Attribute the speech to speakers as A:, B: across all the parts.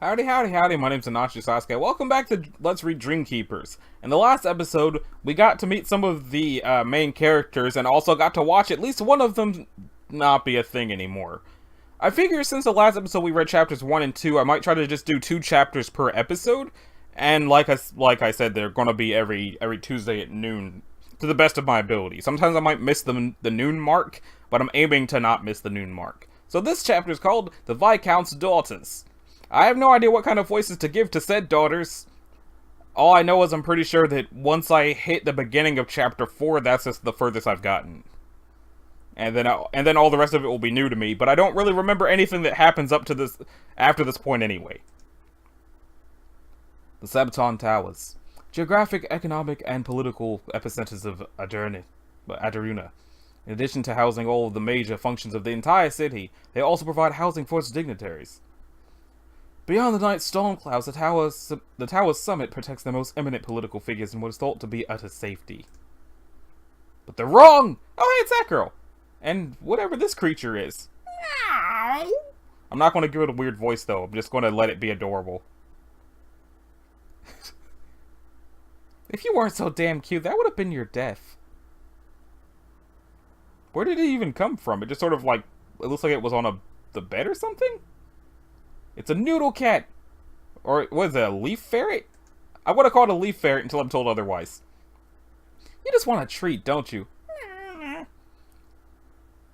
A: Howdy, howdy, howdy, my name's Anachi Sasuke. Welcome back to Let's Read Dreamkeepers. In the last episode, we got to meet some of the main characters and also got to watch at least one of them not be a thing anymore. I figure since the last episode we read chapters 1 and 2, I might try to just do 2 chapters per episode. And like I said, they're gonna be every Tuesday at noon, to the best of my ability. Sometimes I might miss the noon mark, but I'm aiming to not miss the noon mark. So this chapter is called The Viscount's Daughters. I have no idea what kind of voices to give to said daughters. All I know is I'm pretty sure that once I hit the beginning of chapter 4, that's just the furthest I've gotten. And then all the rest of it will be new to me, but I don't really remember anything that happens up to this, after this point anyway. The Sabaton Towers. Geographic, economic, and political epicenters of Adaruna. In addition to housing all of the major functions of the entire city, they also provide housing for its dignitaries. Beyond the night storm clouds, the tower's summit protects the most eminent political figures in what is thought to be utter safety. But they're wrong! Oh, hey, it's that girl! And whatever this creature is. I'm not going to give it a weird voice, though. I'm just going to let it be adorable. If you weren't so damn cute, that would have been your death. Where did it even come from? It just sort of like... It looks like it was on the bed or something? It's a noodle cat! Or, what is it, a leaf ferret? I would have called it a leaf ferret until I'm told otherwise. You just want a treat, don't you?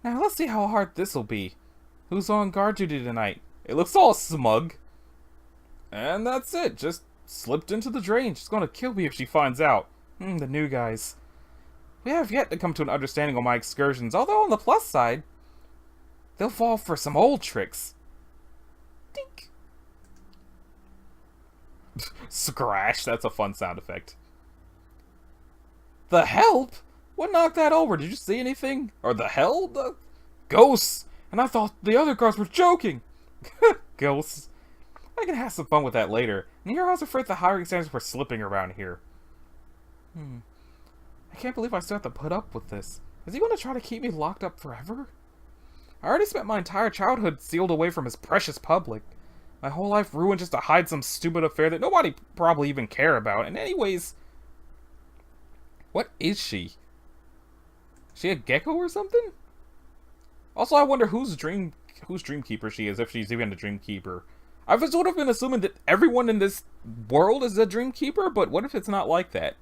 A: Now, let's see how hard this'll be. Who's on guard duty tonight? It looks all smug. And that's it, just slipped into the drain. She's gonna kill me if she finds out. The new guys. We have yet to come to an understanding on my excursions, although on the plus side, they'll fall for some old tricks. Dink. Scratch, that's a fun sound effect. The help? What knocked that over? Did you see anything? Or the hell? The ghosts! And I thought the other guards were joking! Ghosts. I can have some fun with that later. And here I was afraid the hiring standards were slipping around here. I can't believe I still have to put up with this. Is he going to try to keep me locked up forever? I already spent my entire childhood sealed away from his precious public. My whole life ruined just to hide some stupid affair that nobody probably even care about. And anyways... What is she? Is she a gecko or something? Also, I wonder whose Dreamkeeper she is, if she's even a Dreamkeeper. I've sort of been assuming that everyone in this world is a Dreamkeeper, but what if it's not like that?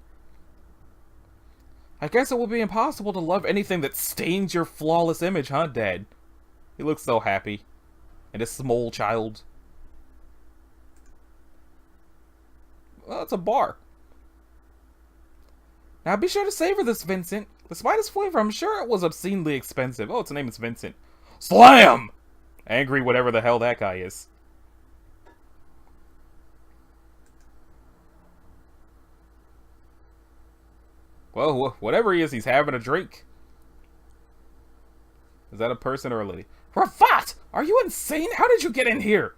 A: I guess it will be impossible to love anything that stains your flawless image, huh, Dad? He looks so happy. And a small child. Well, it's a bar. Now be sure to savor this, Vincent. Despite its flavor, I'm sure it was obscenely expensive. Oh, its name is Vincent. Slam! Angry whatever the hell that guy is. Well, whatever he is, he's having a drink. Is that a person or a lady? Ravat! Are you insane? How did you get in here?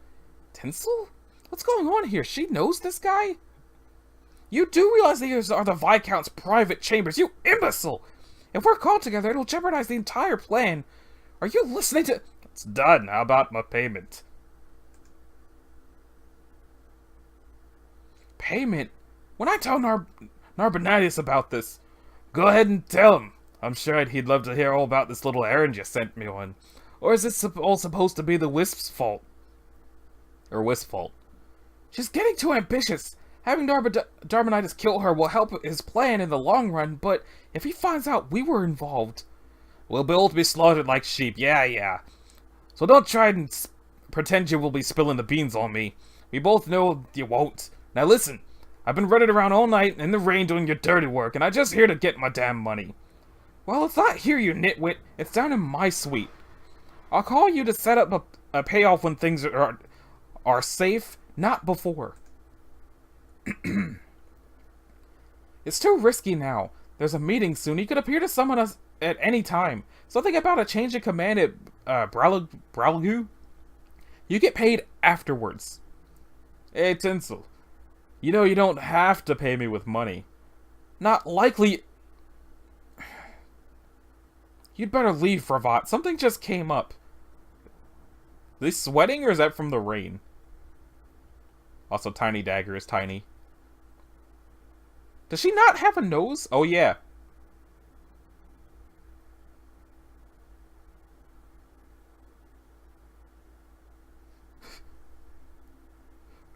A: Tinsel? What's going on here? She knows this guy? You do realize these are the Viscount's private chambers, you imbecile! If we're called together, it'll jeopardize the entire plan. Are you listening to... It's done. How about my payment? Payment? When I tell Narbonadius about this, go ahead and tell him. I'm sure he'd love to hear all about this little errand you sent me on. Or is this all supposed to be the Wisp's fault? Or Wisp's fault? She's getting too ambitious. Having Narbonadius kill her will help his plan in the long run, but if he finds out we were involved, we'll both be slaughtered like sheep. Yeah. So don't try and pretend you will be spilling the beans on me. We both know you won't. Now listen, I've been running around all night in the rain doing your dirty work, and I'm just here to get my damn money. Well, it's not here, you nitwit. It's down in my suite. I'll call you to set up a payoff when things are safe, not before. It's too risky now. There's a meeting soon. He could appear to summon us at any time. Something about a change in command at Bralagu? You get paid afterwards. Hey, Tinsel. You know you don't have to pay me with money. Not likely. You'd better leave, Ravat. Something just came up. Are they sweating or is that from the rain? Also, Tiny Dagger is tiny. Does she not have a nose? Oh, yeah.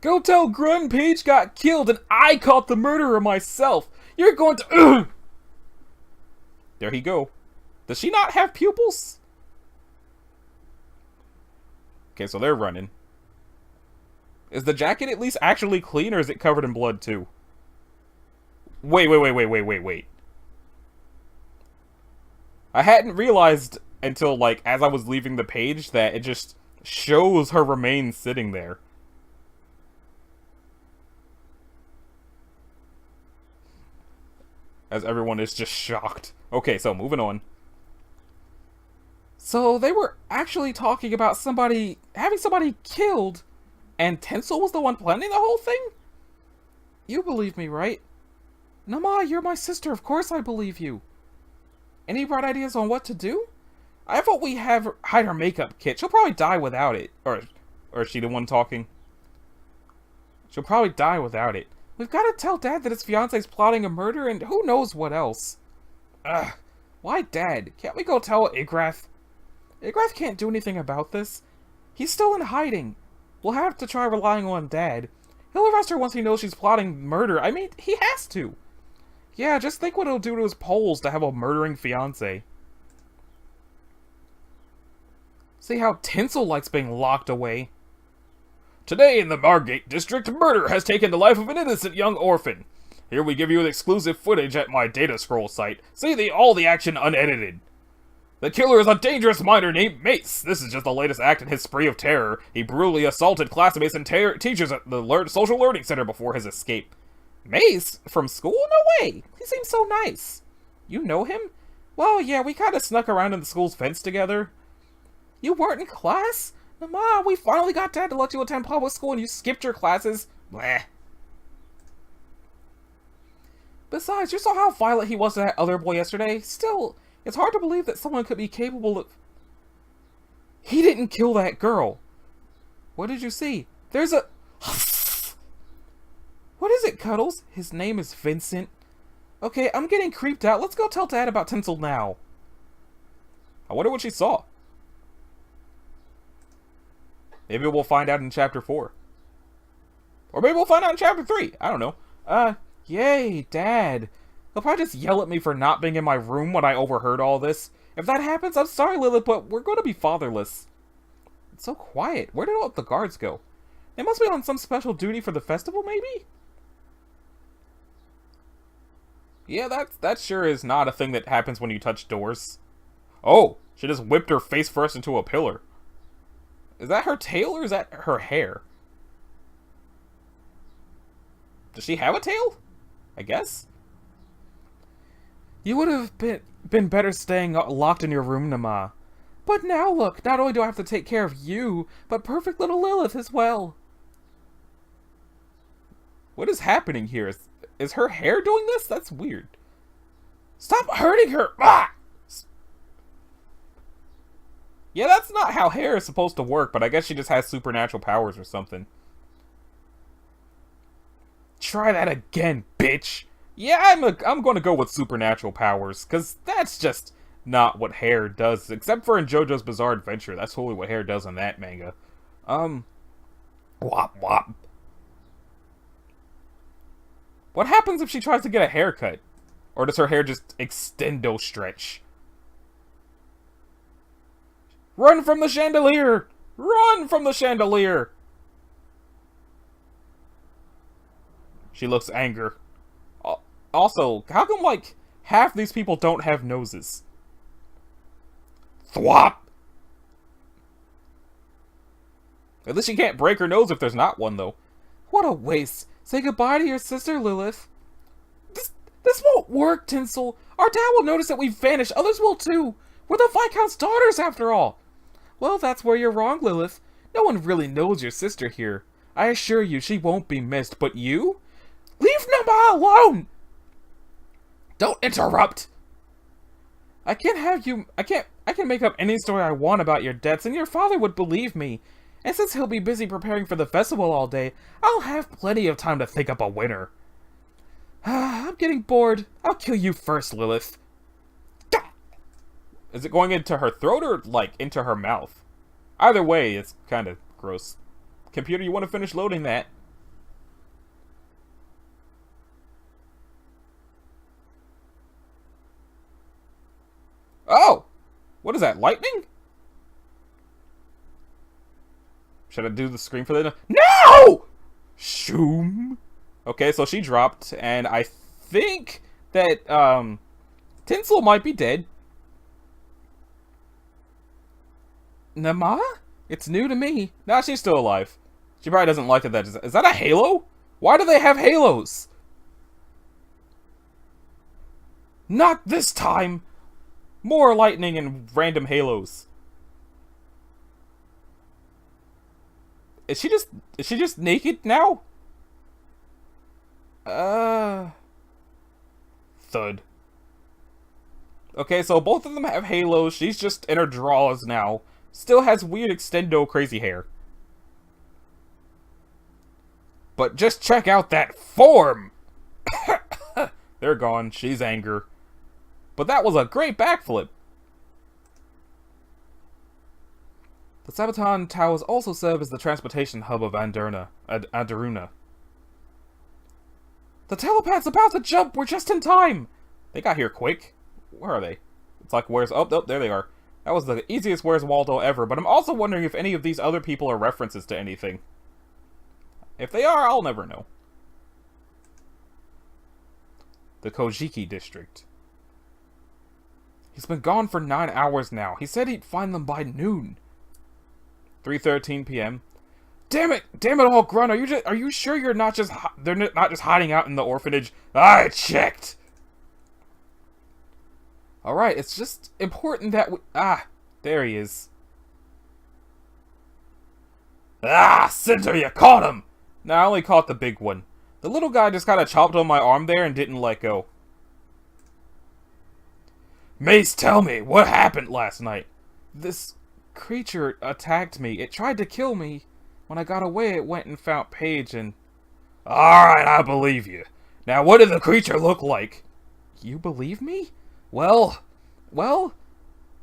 A: Go tell Grun Page got killed and I caught the murderer myself. You're going to... There he go. Does she not have pupils? Okay, so they're running. Is the jacket at least actually clean or is it covered in blood too? Wait. I hadn't realized until, like, as I was leaving the page that it just shows her remains sitting there. As everyone is just shocked. Okay, so moving on. So they were actually talking about having somebody killed, and Tinsel was the one planning the whole thing? You believe me, right? Nama, you're my sister, of course I believe you. Any bright ideas on what to do? I thought we hide her makeup kit. She'll probably die without it. Or is she the one talking? She'll probably die without it. We've got to tell Dad that his fiance's plotting a murder and who knows what else. Ugh. Why Dad? Can't we go tell Igrath? Igrath can't do anything about this. He's still in hiding. We'll have to try relying on Dad. He'll arrest her once he knows she's plotting murder. I mean, he has to. Yeah, just think what it'll do to his polls to have a murdering fiance. See how Tinsel likes being locked away. Today in the Margate district, murder has taken the life of an innocent young orphan. Here we give you exclusive footage at my data scroll site. See all the action unedited. The killer is a dangerous minor named Mace. This is just the latest act in his spree of terror. He brutally assaulted classmates and teachers at the Social Learning Center before his escape. Mace? From school? No way! He seems so nice. You know him? Well, yeah, we kinda snuck around in the school's fence together. You weren't in class? Mama, we finally got Dad to let you attend public school and you skipped your classes. Bleh. Besides, you saw how violent he was to that other boy yesterday. Still, it's hard to believe that someone could be capable of... He didn't kill that girl. What did you see? There's a... What is it, Cuddles? His name is Vincent. Okay, I'm getting creeped out. Let's go tell Dad about Tinsel now. I wonder what she saw. Maybe we'll find out in Chapter 4. Or maybe we'll find out in Chapter 3. I don't know. Yay, Dad. He'll probably just yell at me for not being in my room when I overheard all this. If that happens, I'm sorry, Lilith, but we're going to be fatherless. It's so quiet. Where did all the guards go? They must be on some special duty for the festival, maybe? Yeah, that sure is not a thing that happens when you touch doors. Oh, she just whipped her face first into a pillar. Is that her tail or is that her hair? Does she have a tail? I guess. You would have been better staying locked in your room, Nama. But now look, not only do I have to take care of you, but perfect little Lilith as well. What is happening here? Is her hair doing this? That's weird. Stop hurting her! Ah! Yeah, that's not how hair is supposed to work, but I guess she just has supernatural powers or something. Try that again, bitch! Yeah, I'm gonna go with supernatural powers, because that's just not what hair does, except for in JoJo's Bizarre Adventure. That's totally what hair does in that manga. Wop wop. What happens if she tries to get a haircut? Or does her hair just extendo stretch? Run from the chandelier! Run from the chandelier! She looks angry. Also, how come, like, half these people don't have noses? Thwop! At least she can't break her nose if there's not one, though. What a waste. Say goodbye to your sister, Lilith. This won't work, Tinsel. Our dad will notice that we've vanished. Others will, too. We're the Viscount's daughters, after all. Well, that's where you're wrong, Lilith. No one really knows your sister here. I assure you, she won't be missed. But you? Leave Nama alone! Don't interrupt! I can make up any story I want about your debts, and your father would believe me. And since he'll be busy preparing for the festival all day, I'll have plenty of time to think up a winner. I'm getting bored. I'll kill you first, Lilith. Is it going into her throat or, like, into her mouth? Either way, it's kind of gross. Computer, you want to finish loading that? Oh! What is that, lightning? Should I do the screen for that? No! Shoom. Okay, so she dropped, and I think that, Tinsel might be dead. Nama? It's new to me. Nah, she's still alive. She probably doesn't like that. Is that a halo? Why do they have halos? Not this time! More lightning and random halos. Is she just naked now? Thud. Okay, so both of them have halos. She's just in her drawers now. Still has weird extendo crazy hair. But just check out that form! They're gone. She's anger. But that was a great backflip. The Sabaton Towers also serve as the transportation hub of Andaruna. The telepath's about to jump! We're just in time! They got here quick. Where are they? It's like, where's... Oh, there they are. That was the easiest Where's Waldo ever, but I'm also wondering if any of these other people are references to anything. If they are, I'll never know. The Kojiki District. He's been gone for 9 hours now. He said he'd find them by noon. 3:13 p.m. Damn it all, Grunt! Are you sure you're not just they're not just hiding out in the orphanage? I checked. All right, it's just important that we there he is. Cinder, you caught him. No, I only caught the big one. The little guy just kind of chopped on my arm there and didn't let go. Mace, tell me, what happened last night? This creature attacked me. It tried to kill me. When I got away, it went and found Paige and... Alright, I believe you. Now, what did the creature look like? You believe me? Well,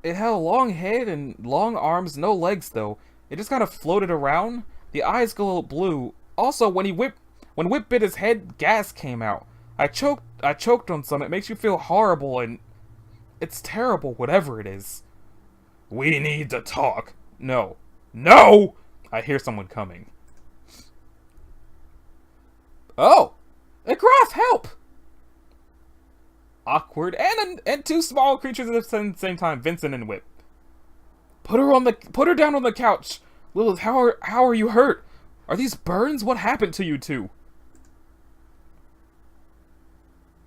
A: it had a long head and long arms, no legs though. It just kind of floated around. The eyes go blue. Also, when Whip bit his head, gas came out. I choked on some. It makes you feel horrible and... It's terrible, whatever it is. We need to talk. No. No! I hear someone coming. Oh! A graph, help! Awkward, and two small creatures at the same time, Vincent and Whip. Put her down on the couch. Lilith, how are you hurt? Are these burns? What happened to you two?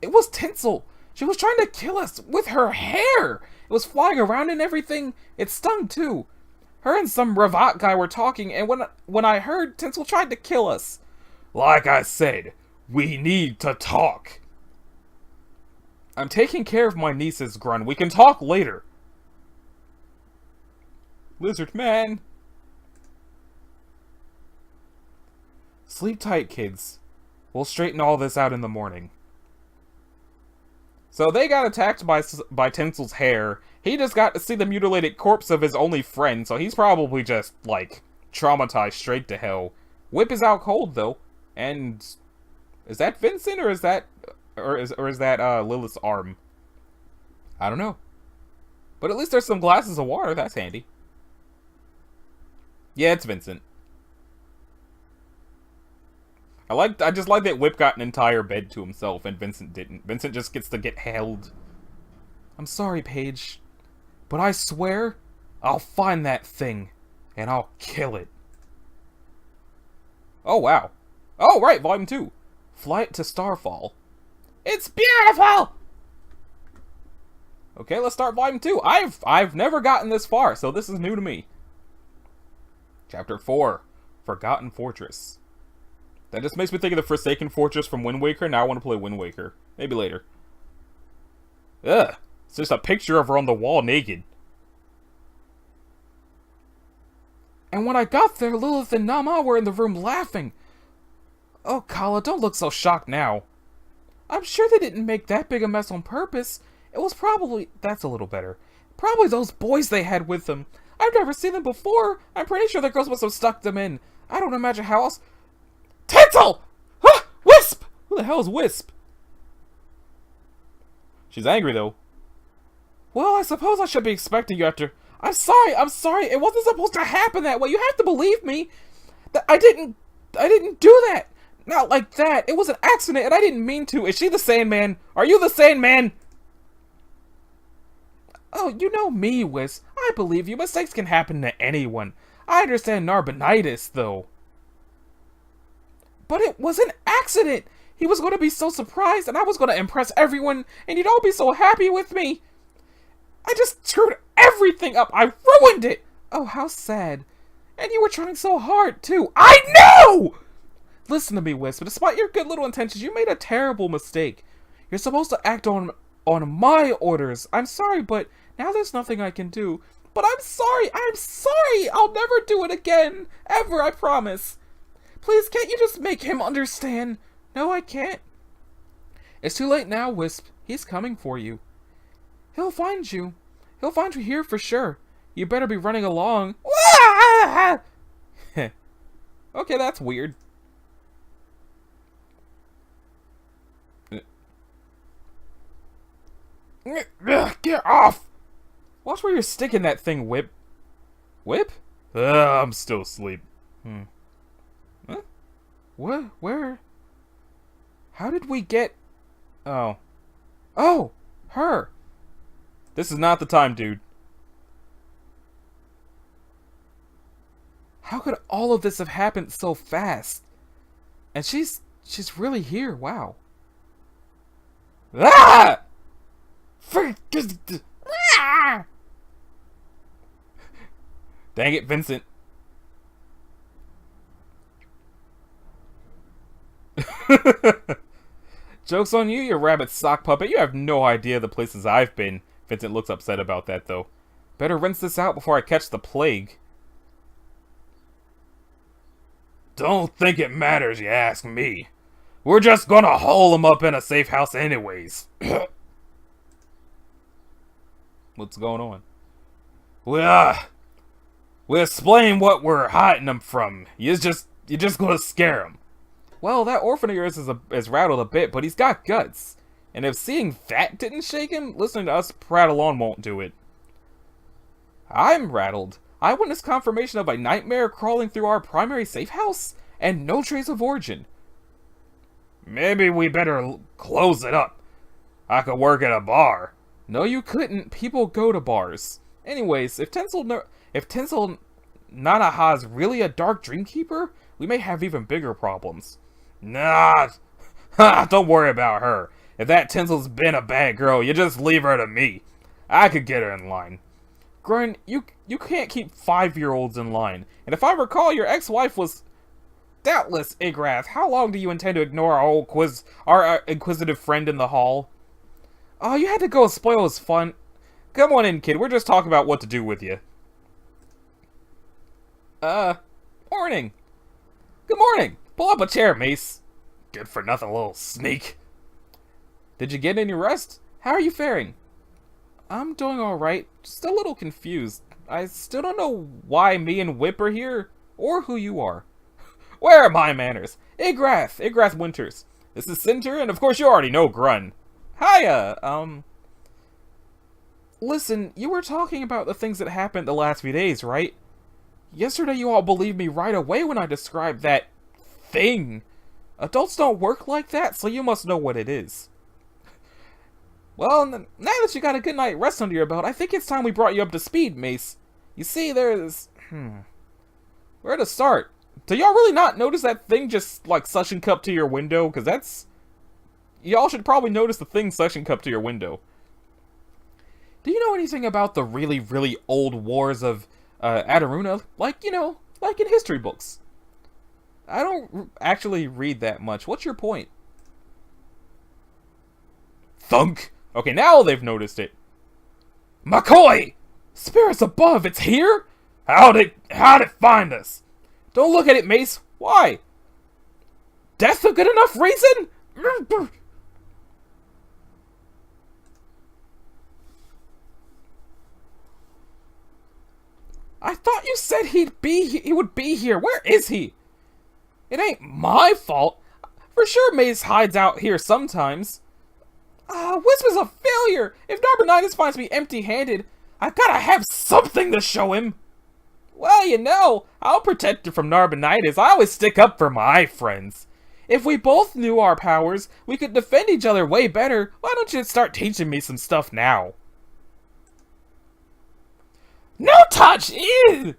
A: It was Tinsel. She was trying to kill us with her hair! It was flying around and everything. It stung too. Her and some Ravat guy were talking, and when I heard, Tinsel tried to kill us. Like I said, we need to talk. I'm taking care of my nieces, Grun. We can talk later. Lizard man. Sleep tight, kids. We'll straighten all this out in the morning. So they got attacked by Tinsel's hair. He just got to see the mutilated corpse of his only friend, so he's probably just, like, traumatized straight to hell. Whip is out cold, though. And... is that Vincent, or is that... Or is that, Lilith's arm? I don't know. But at least there's some glasses of water, that's handy. Yeah, it's Vincent. I just like that Whip got an entire bed to himself and Vincent didn't. Vincent just gets to get held. I'm sorry, Paige, but I swear I'll find that thing and I'll kill it. Oh, wow. Oh, right, Volume 2. Flight to Starfall. It's beautiful! Okay, let's start Volume 2. I've never gotten this far, so this is new to me. Chapter 4. Forgotten Fortress. That just makes me think of the Forsaken Fortress from Wind Waker. Now I want to play Wind Waker. Maybe later. Ugh. It's just a picture of her on the wall naked. And when I got there, Lilith and Nama were in the room laughing. Oh, Kala, don't look so shocked now. I'm sure they didn't make that big a mess on purpose. It was probably... That's a little better. Probably those boys they had with them. I've never seen them before. I'm pretty sure the girls must have stuck them in. I don't imagine how else... Tinsel! Huh! Wisp! Who the hell is Wisp? She's angry, though. Well, I suppose I should be expecting you after... I'm sorry. It wasn't supposed to happen that way. You have to believe me. I didn't do that. Not like that. It was an accident, and I didn't mean to. Is she the Sandman? Are you the Sandman? Oh, you know me, Wisp. I believe you. Mistakes can happen to anyone. I understand Narbonitis, though. But it was an accident. He was going to be so surprised, and I was going to impress everyone, and you'd all be so happy with me. I just screwed everything up. I ruined it. Oh, how sad. And you were trying so hard, too. I know! Listen to me, Wisp. Despite your good little intentions, you made a terrible mistake. You're supposed to act on my orders. I'm sorry, but now there's nothing I can do. But I'm sorry. I'll never do it again. Ever, I promise. Please, can't you just make him understand? No, I can't. It's too late now, Wisp. He's coming for you. He'll find you. He'll find you here for sure. You better be running along. Okay, that's weird. Get off! Watch where you're sticking that thing, Whip. Whip? I'm still asleep. Huh? What? Where? How did we get... Oh. Oh! Her! This is not the time, dude. How could all of this have happened so fast? And she's really here, wow. Ah! Dang it, Vincent. Joke's on you, you rabbit sock puppet. You have no idea the places I've been. Vincent looks upset about that, though. Better rinse this out before I catch the plague. Don't think it matters, you ask me. We're just gonna hole him up in a safe house anyways. What's going on? We'll explain what we're hiding him from. You're just gonna scare him. Well, that orphan of yours is rattled a bit, but he's got guts. And if seeing that didn't shake him, listening to us prattle on won't do it. I'm rattled. I witnessed confirmation of a nightmare crawling through our primary safe house, and no trace of origin. Maybe we better close it up. I could work at a bar. No, you couldn't. People go to bars. Anyways, if Tinsel Nanaha's really a dark Dreamkeeper, we may have even bigger problems. Nah, don't worry about her. If that Tinsel's been a bad girl, you just leave her to me. I could get her in line. Grun, you can't keep 5-year-olds in line. And if I recall, your ex-wife was... Doubtless, Igrath. How long do you intend to ignore our inquisitive friend in the hall? Oh, you had to go spoil his fun. Come on in, kid. We're just talking about what to do with you. Morning. Good morning. Pull up a chair, Mace. Good for nothing, little sneak. Did you get any rest? How are you faring? I'm doing alright. Just a little confused. I still don't know why me and Whip are here, or who you are. Where are my manners? Igrath Winters. This is Cinder, and of course you already know Grun. Hiya, Listen, you were talking about the things that happened the last few days, right? Yesterday you all believed me right away when I described that thing. Adults don't work like that, so you must know what it is. Well, now that you got a good night rest under your belt, I think it's time we brought you up to speed, Mace. You see, there's... Where to start? Do y'all really not notice that thing just, like, suction cup to your window? Because that's... Y'all should probably notice the thing suction cup to your window. Do you know anything about the really, really old wars of Adaruna? Like, you know, like in history books. I don't actually read that much. What's your point? Thunk! Okay, now they've noticed it. McCoy! Spirits above, it's here? How'd it find us? Don't look at it, Mace. Why? Death a good enough reason? I thought you said he would be here. Where is he? It ain't my fault. For sure Mace hides out here sometimes. Wisp is a failure. If Narbonidus finds me empty-handed, I've gotta have something to show him. Well, you know, I'll protect you from Narbonidus. I always stick up for my friends. If we both knew our powers, we could defend each other way better. Why don't you start teaching me some stuff now? No touch! Ew!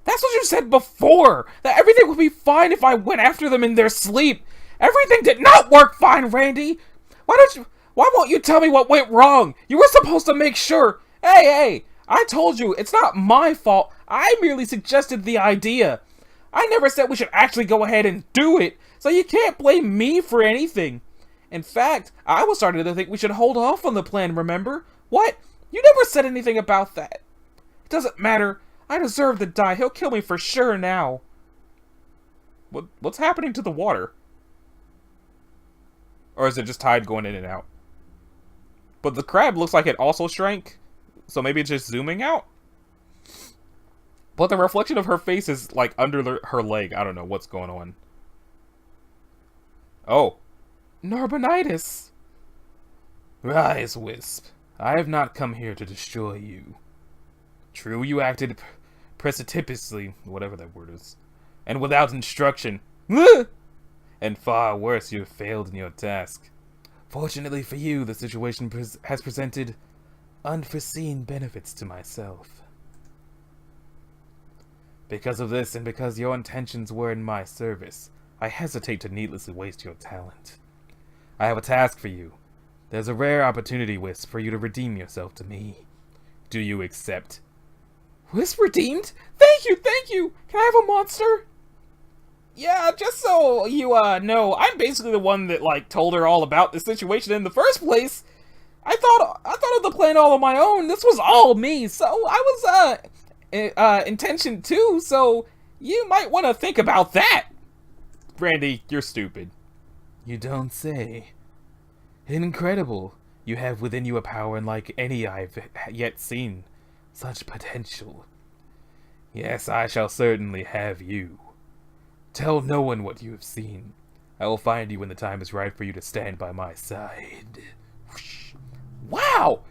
A: That's what you said before! That everything would be fine if I went after them in their sleep! Everything did not work fine, Randy! Why won't you tell me what went wrong? You were supposed to make sure! Hey! I told you, it's not my fault. I merely suggested the idea. I never said we should actually go ahead and do it, so you can't blame me for anything. In fact, I was starting to think we should hold off on the plan, remember? What? You never said anything about that. It doesn't matter. I deserve to die. He'll kill me for sure now. What's happening to the water? Or is it just tide going in and out? But the crab looks like it also shrank. So maybe it's just zooming out? But the reflection of her face is like under her leg. I don't know what's going on. Oh. Narbonidus. Rise, Wisp. I have not come here to destroy you. True, you acted precipitously, whatever that word is, and without instruction. And far worse, you have failed in your task. Fortunately for you, the situation has presented unforeseen benefits to myself. Because of this, and because your intentions were in my service, I hesitate to needlessly waste your talent. I have a task for you. There's a rare opportunity, Wisp, for you to redeem yourself to me. Do you accept? Wisp redeemed? Thank you! Can I have a monster? Yeah, just so you, know, I'm basically the one that, like, told her all about the situation in the first place. I thought of the plan all on my own. This was all me, so I was, intentioned too, so you might want to think about that. Randy, you're stupid. You don't say. Incredible. You have within you a power unlike any I've yet seen. Such potential. Yes, I shall certainly have you. Tell no one what you have seen. I will find you when the time is right for you to stand by my side. Whoosh. Wow!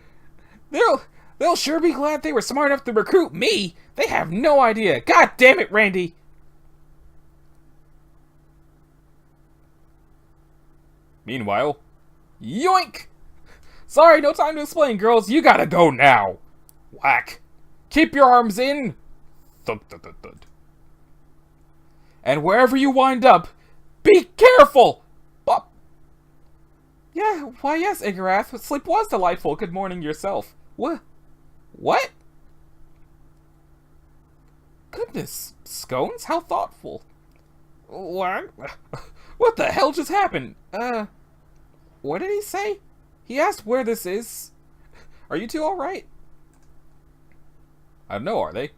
A: They'll sure be glad they were smart enough to recruit me. They have no idea. God damn it, Randy! Meanwhile, yoink! Sorry, no time to explain, girls. You gotta go now. Whack. Keep your arms in. Thud, thud, thud, thud. And wherever you wind up, be careful! Bop. Yeah, why yes, Igarath. Sleep was delightful. Good morning yourself. What? What? Goodness, scones? How thoughtful. What? What the hell just happened? What did he say? He asked where this is. Are you two alright? I don't know, are they?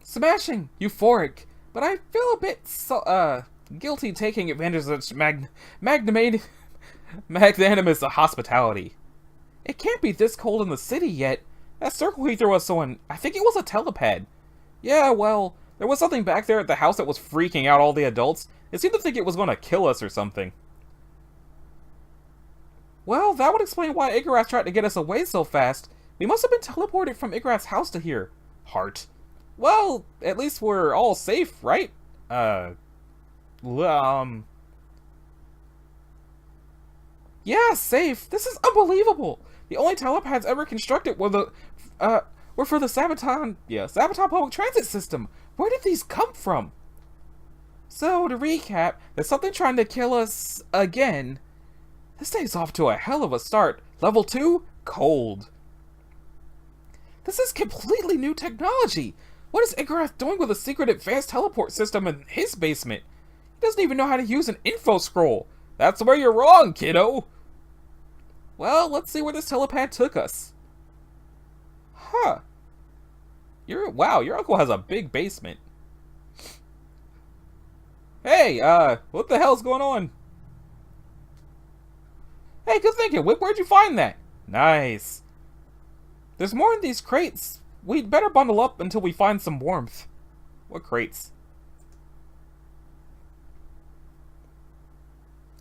A: Smashing! Euphoric! But I feel a bit guilty taking advantage of such magnanimous hospitality. It can't be this cold in the city yet. That circle he threw us on, I think it was a telepad. Yeah, well, there was something back there at the house that was freaking out all the adults. It seemed to think it was going to kill us or something. Well, that would explain why Igarath tried to get us away so fast. We must have been teleported from Igarath's house to here. Heart. Well, at least we're all safe, right? Yeah, safe. This is unbelievable. The only telepads ever constructed were for the Sabaton public transit system. Where did these come from? So, to recap, there's something trying to kill us again. This day's off to a hell of a start. Level 2, cold. This is completely new technology. What is Igarath doing with a secret advanced teleport system in his basement? He doesn't even know how to use an info scroll. That's where you're wrong, kiddo. Well, let's see where this telepad took us. Huh. Wow, your uncle has a big basement. Hey, what the hell's going on? Hey, good thinking, Whip. Where'd you find that? Nice. There's more in these crates. We'd better bundle up until we find some warmth. What crates?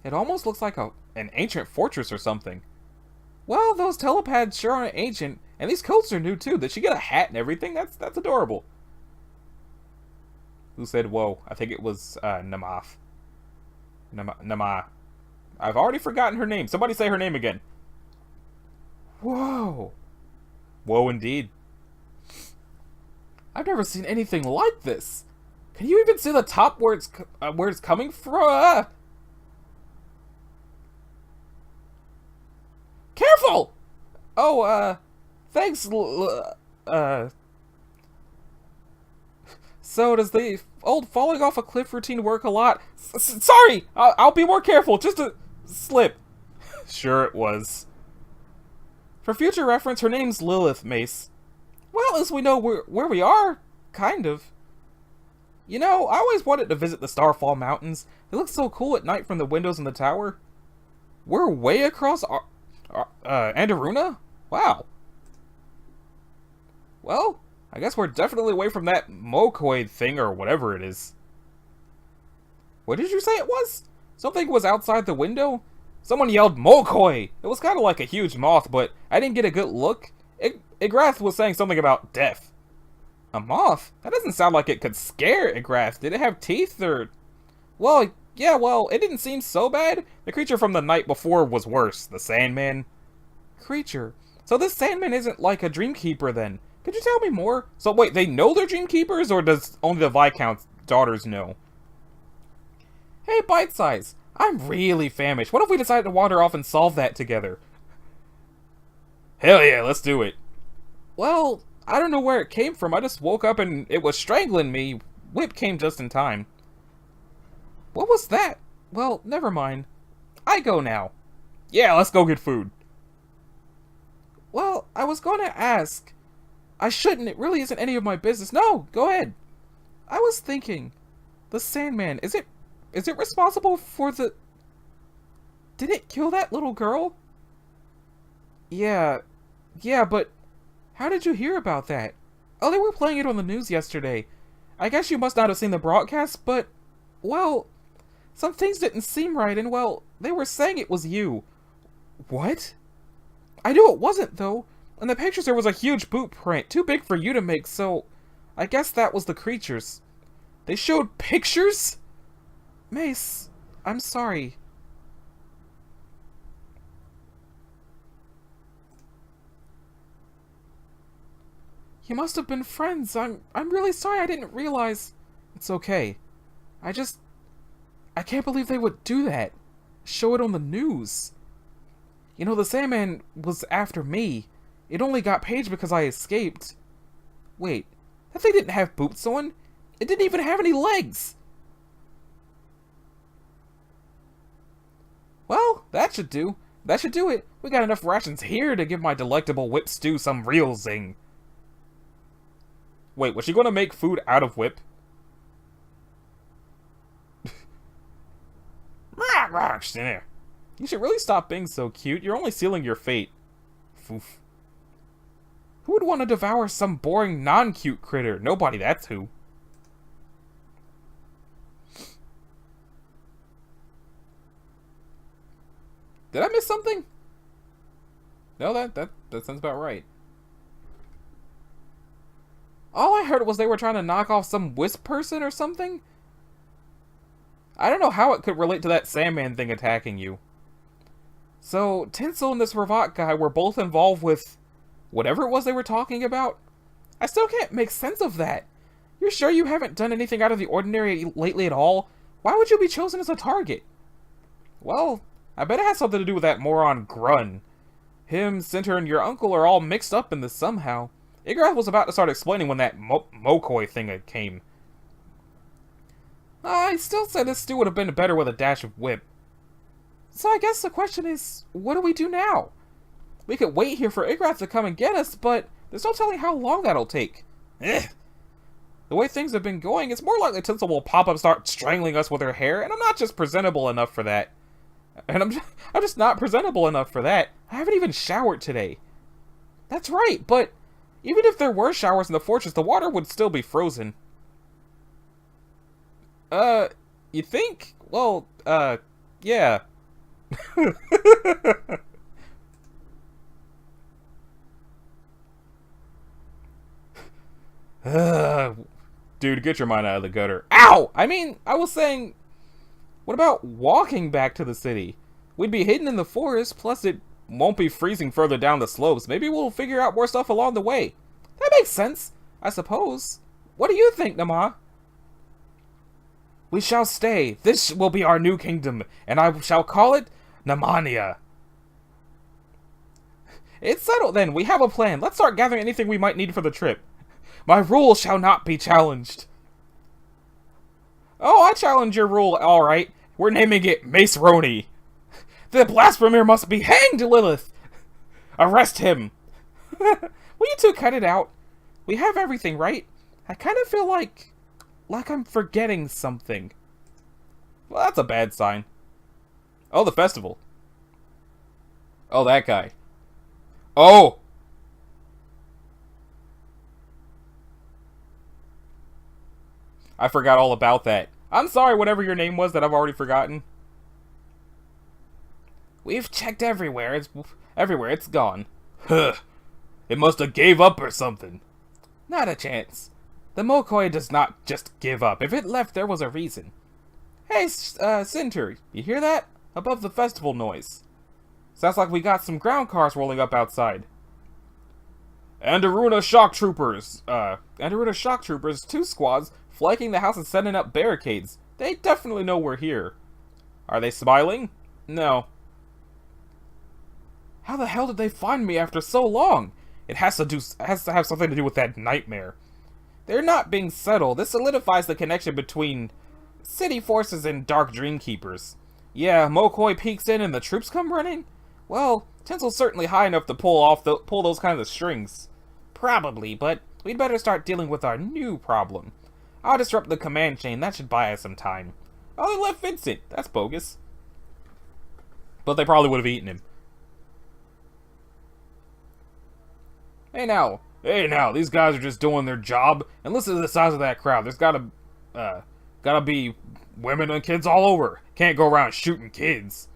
A: It almost looks like an ancient fortress or something. Well, those telepads sure aren't ancient, and these coats are new too. Did she get a hat and everything? That's adorable. Who said whoa? I think it was Namath. Nama. I've already forgotten her name. Somebody say her name again. Whoa. Whoa indeed. I've never seen anything like this. Can you even see the top where it's coming from? Careful! Oh, thanks, So does the old falling off a cliff routine work a lot? Sorry! I'll be more careful, just a slip. Sure it was. For future reference, her name's Lilith, Mace. Well, as we know where we are, kind of. You know, I always wanted to visit the Starfall Mountains. They look so cool at night from the windows in the tower. We're way across Andaruna? Wow. Well, I guess we're definitely away from that Mokoid thing or whatever it is. What did you say it was? Something was outside the window? Someone yelled Mokoi! It was kind of like a huge moth, but I didn't get a good look. Igrath was saying something about death. A moth? That doesn't sound like it could scare Igrath. Did it have teeth or... Well, yeah, well, it didn't seem so bad. The creature from the night before was worse. The Sandman. Creature. So this Sandman isn't like a Dreamkeeper then. Could you tell me more? So wait, they know they're Dreamkeepers, or does only the Viscount's daughters know? Hey, Bite Size. I'm really famished. What if we decide to wander off and solve that together? Hell yeah, let's do it. Well, I don't know where it came from. I just woke up and it was strangling me. Whip came just in time. What was that? Well, never mind. I go now. Yeah, let's go get food. Well, I was going to ask. I shouldn't. It really isn't any of my business. No, go ahead. I was thinking. The Sandman, is it responsible for the... Did it kill that little girl? Yeah, but how did you hear about that? Oh, they were playing it on the news yesterday. I guess you must not have seen the broadcast, but, well, some things didn't seem right, and, well, they were saying it was you. What? I knew it wasn't, though. In the pictures there was a huge boot print, too big for you to make, so I guess that was the creatures. They showed pictures? Mace, I'm sorry. You must have been friends. I'm really sorry. I didn't realize. It's okay. I can't believe they would do that. Show it on the news. You know, the Sandman was after me. It only got Paige because I escaped. Wait, that thing didn't have boots on. It didn't even have any legs. Well, that should do. That should do it. We got enough rations here to give my delectable Whip Stew some real zing. Wait, was she going to make food out of Whip? You should really stop being so cute. You're only sealing your fate. Foof. Who would want to devour some boring, non-cute critter? Nobody, that's who. Did I miss something? No, that sounds about right. All I heard was they were trying to knock off some wisp person or something. I don't know how it could relate to that Sandman thing attacking you. So, Tinsel and this Ravat guy were both involved with whatever it was they were talking about? I still can't make sense of that. You're sure you haven't done anything out of the ordinary lately at all? Why would you be chosen as a target? Well, I bet it has something to do with that moron Grun. Him, Center, and your uncle are all mixed up in this somehow. Igrath was about to start explaining when that Mokoi thing came. I still say this stew would have been better with a dash of Whip. So I guess the question is, what do we do now? We could wait here for Igrath to come and get us, but there's no telling how long that'll take. Eh. The way things have been going, it's more likely Tinsel will pop up and start strangling us with her hair, and I'm not just presentable enough for that. And I'm just not presentable enough for that. I haven't even showered today. That's right, but even if there were showers in the fortress, the water would still be frozen. You think? Well, yeah. Dude, get your mind out of the gutter. Ow! I mean, I was saying, what about walking back to the city? We'd be hidden in the forest, plus it won't be freezing further down the slopes. Maybe we'll figure out more stuff along the way. That makes sense, I suppose. What do you think, Nama? We shall stay. This will be our new kingdom, and I shall call it Namania. It's settled then. We have a plan. Let's start gathering anything we might need for the trip. My rule shall not be challenged. Oh, I challenge your rule, alright. We're naming it Mace Roni. The blasphemer must be hanged, Lilith! Arrest him! Will you two cut it out? We have everything, right? I kind of feel like I'm forgetting something. Well, that's a bad sign. Oh, the festival. Oh, that guy. Oh! I forgot all about that. I'm sorry, whatever your name was that I've already forgotten. We've checked everywhere. It's gone. Huh. It must have gave up or something. Not a chance. The Mokoi does not just give up. If it left, there was a reason. Hey, Cinter, you hear that? Above the festival noise. Sounds like we got some ground cars rolling up outside. Andaruna shock troopers. Andaruna shock troopers, 2 squads, flanking the house and setting up barricades. They definitely know we're here. Are they smiling? No. How the hell did they find me after so long? It has to have something to do with that nightmare. They're not being subtle. This solidifies the connection between city forces and dark Dreamkeepers. Yeah, Mokoi peeks in and the troops come running? Well, Tinsel's certainly high enough to pull those kinds of strings. Probably, but we'd better start dealing with our new problem. I'll disrupt the command chain. That should buy us some time. Oh, they left Vincent. That's bogus. But they probably would have eaten him. Hey now, these guys are just doing their job, and listen to the size of that crowd. There's gotta be women and kids all over. Can't go around shooting kids.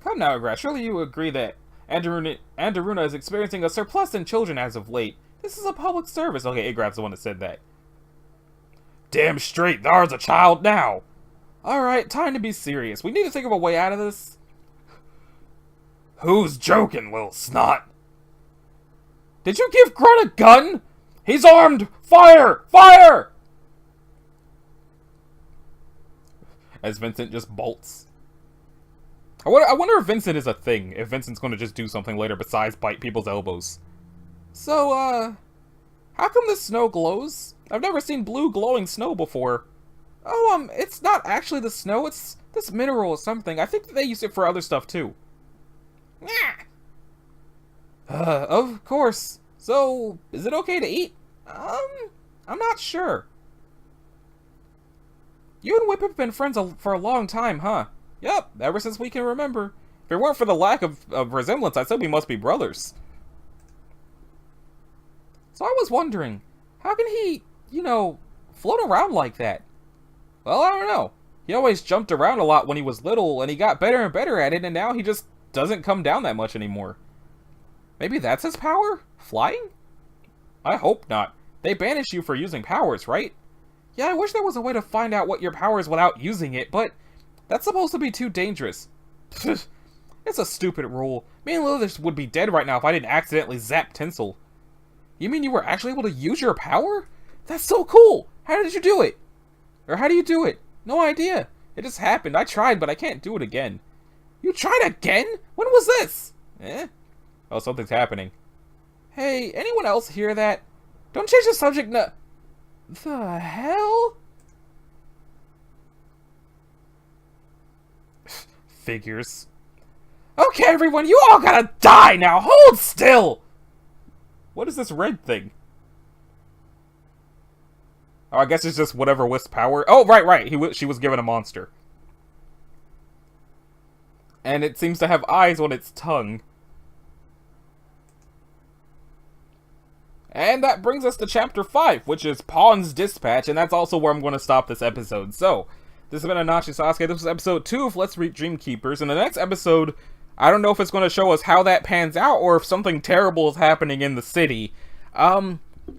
A: Come now, Igrat, surely you agree that Andaruna is experiencing a surplus in children as of late. This is a public service. Okay, Igrat's the one that said that. Damn straight, there's a child now. Alright, time to be serious. We need to think of a way out of this. Who's joking, little snot? Did you give Grunt a gun? He's armed! Fire! Fire! As Vincent just bolts. I wonder if Vincent is a thing. If Vincent's going to just do something later besides bite people's elbows. So, how come the snow glows? I've never seen blue glowing snow before. Oh, it's not actually the snow. It's this mineral or something. I think they use it for other stuff, too. Of course. So, is it okay to eat? I'm not sure. You and Whip have been friends for a long time, huh? Yep, ever since we can remember. If it weren't for the lack of resemblance, I'd say we must be brothers. So I was wondering, how can he, float around like that? Well, I don't know. He always jumped around a lot when he was little, and he got better and better at it, and now he just doesn't come down that much anymore. Maybe that's his power? Flying? I hope not. They banish you for using powers, right? Yeah, I wish there was a way to find out what your power is without using it, but that's supposed to be too dangerous. It's a stupid rule. Me and Lilith would be dead right now if I didn't accidentally zap Tinsel. You mean you were actually able to use your power? That's so cool! How did you do it? Or how do you do it? No idea. It just happened. I tried, but I can't do it again. You tried again? When was this? Oh, something's happening. Hey, anyone else hear that? Don't change the subject no- The hell? Figures. Okay, everyone, you all gotta die now! Hold still! What is this red thing? Oh, I guess it's just whatever Wisp power. Oh, right. She was given a monster. And it seems to have eyes on its tongue. And that brings us to Chapter 5, which is Pawn's Dispatch, and that's also where I'm going to stop this episode. So, this has been Anachi Sasuke. This was episode 2 of Let's Read Dreamkeepers. In the next episode, I don't know if it's going to show us how that pans out, or if something terrible is happening in the city.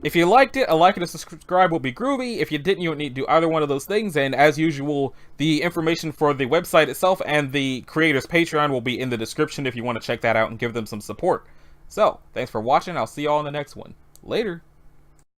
A: If you liked it, a like and a subscribe will be groovy. If you didn't, you would need to do either one of those things. And as usual, the information for the website itself and the creator's Patreon will be in the description if you want to check that out and give them some support. So, thanks for watching. I'll see y'all in the next one. Later.